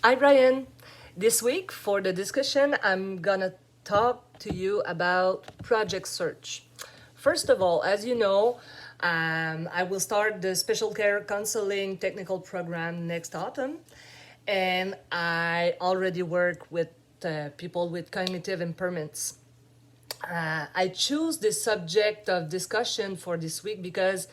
Hi, Brian. This week for the discussion, I'm gonna talk to you about project search. First of all, as you know, I will start the special care counseling technical program next autumn, and I already work with people with cognitive impairments. I choose this subject of discussion for this week because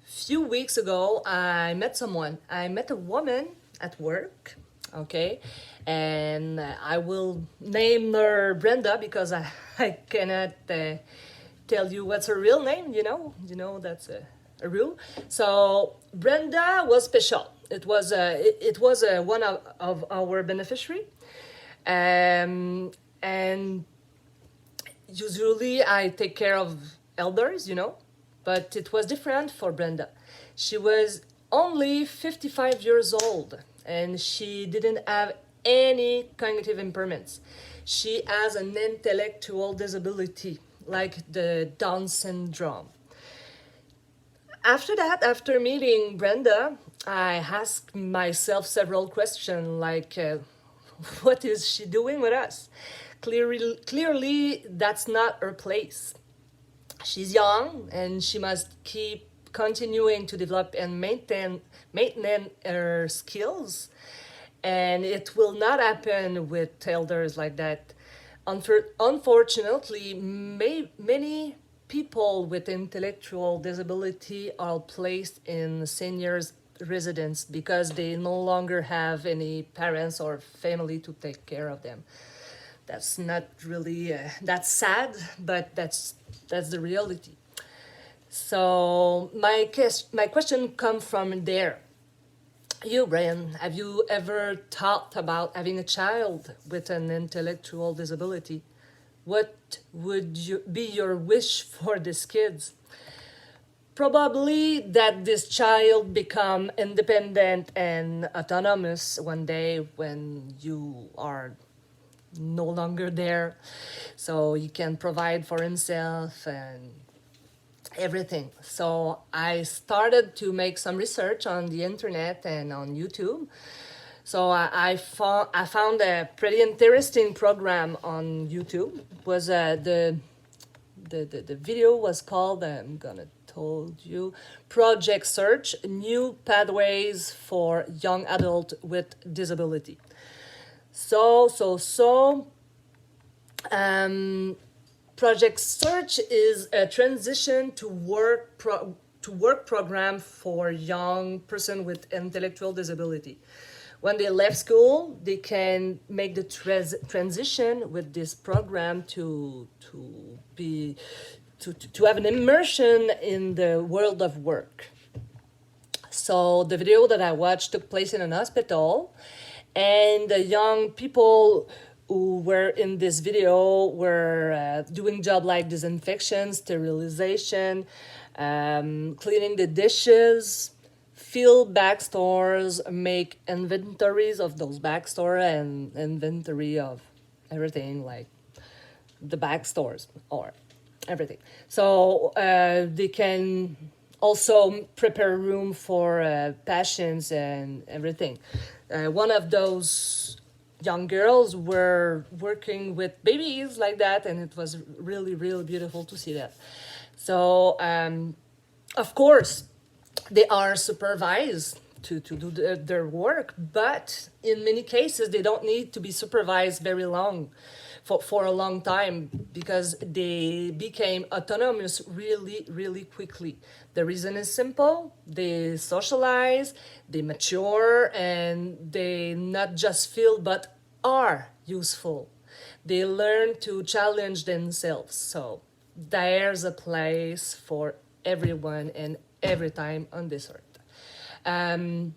few weeks ago I met someone. I met a woman at work, okay, and I will name her Brenda because I cannot tell you what's her real name. That's a rule. So Brenda was special. It was one of our beneficiary, and usually I take care of elders, but it was different for Brenda. She was only 55 years old and she didn't have any cognitive impairments. She has an intellectual disability, like the Down syndrome. After that, after meeting Brenda, I asked myself several questions like, what is she doing with us? Clearly, that's not her place. She's young and she must keep continuing to develop and maintain her skills. And it will not happen with elders like that. Unfortunately, many people with intellectual disability are placed in seniors residence because they no longer have any parents or family to take care of them. That's not really that's sad, but that's the reality. So my question comes from there. You, Brian, have you ever thought about having a child with an intellectual disability? What would be your wish for these kids? Probably that this child become independent and autonomous one day when you are no longer there, so he can provide for himself and everything. So I started to make some research on the internet and on YouTube. So I found a pretty interesting program on YouTube. It was the video was called, I'm gonna told you, Project Search: New Pathways for Young Adult with Disability. So um, Project Search is a transition to work program for young person with intellectual disability. When they left school, they can make the transition with this program to have an immersion in the world of work. So the video that I watched took place in an hospital, and the young people who were in this video were doing job like disinfection, sterilization, cleaning the dishes, fill back stores, make inventories of those back store and inventory of everything like the back stores or everything. So they can also prepare room for patients and everything. One of those young girls were working with babies like that, and it was really, really beautiful to see that. So, of course, they are supervised to do their work, but in many cases, they don't need to be supervised very long. For a long time, because they became autonomous really, really quickly. The reason is simple: they socialize, they mature, and they not just feel but are useful. They learn to challenge themselves. So there's a place for everyone and every time on this earth. Um,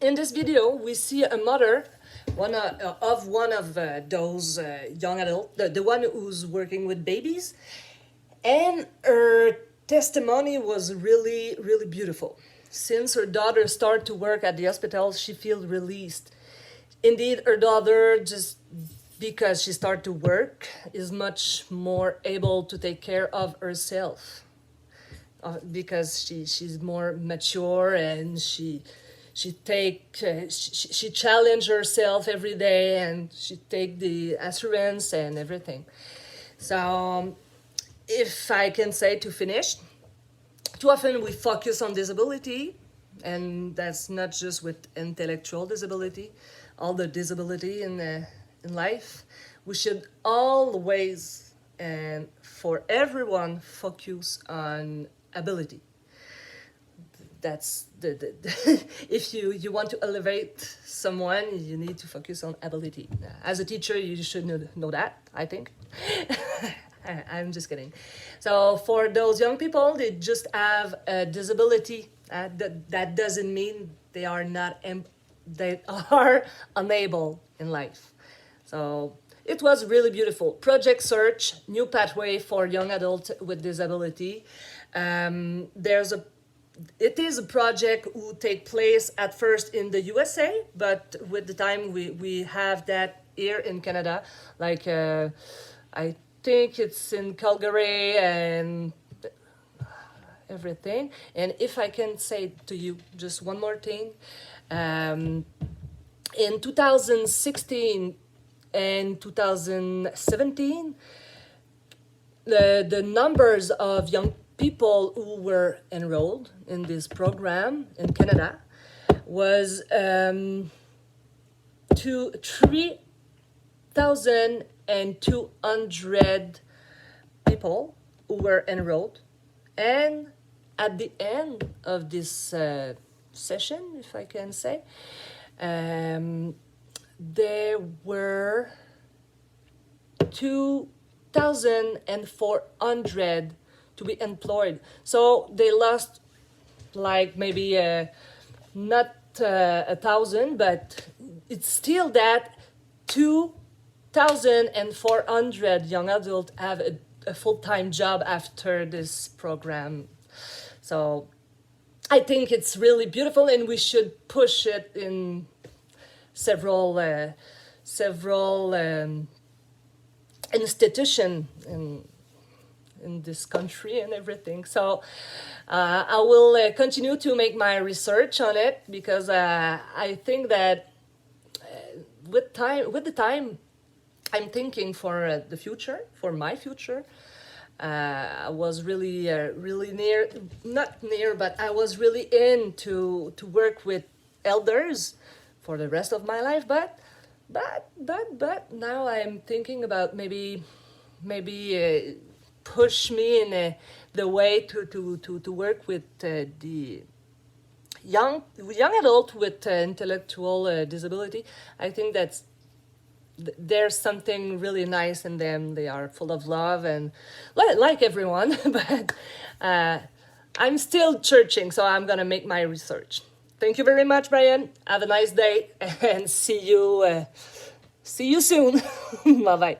in this video, we see a mother, one of those young adults, the one who's working with babies, and her testimony was really, really beautiful. Since her daughter started to work at the hospital, she feels released. Indeed, her daughter, just because she started to work, is much more able to take care of herself, because she's more mature and she challenge herself every day, and she take the assurance and everything. So if I can say to finish, too often we focus on disability, and that's not just with intellectual disability, all the disability in life. We should always and for everyone focus on ability. That's the if you want to elevate someone, you need to focus on ability. As a teacher, you should know that, I think. I'm just kidding. So for those young people, they just have a disability. That doesn't mean they are not they are unable in life. So it was really beautiful. Project Search, new pathway for young adults with disability. There's a It is a project who take place at first in the USA, but with the time we have that here in Canada. Like I think it's in Calgary and everything. And if I can say to you just one more thing, in 2016 and 2017, the numbers of young people who were enrolled in this program in Canada was to 3,200 people who were enrolled. And at the end of this session, if I can say, there were 2,400 to be employed. So they lost like maybe not 1,000, but it's still that 2,400 young adults have a full-time job after this program. So I think it's really beautiful, and we should push it in several institutions in this country and everything. So I will continue to make my research on it, because I think that with the time, I'm thinking for the future, for my future. I was really not near, but I was really in to work with elders for the rest of my life. But now I'm thinking about maybe push me in the way to work with the young adult with intellectual disability. I think there's something really nice in them. They are full of love and like everyone, but I'm still searching, so I'm gonna make my research. Thank you very much, Brian. Have a nice day, and see you soon. Bye bye.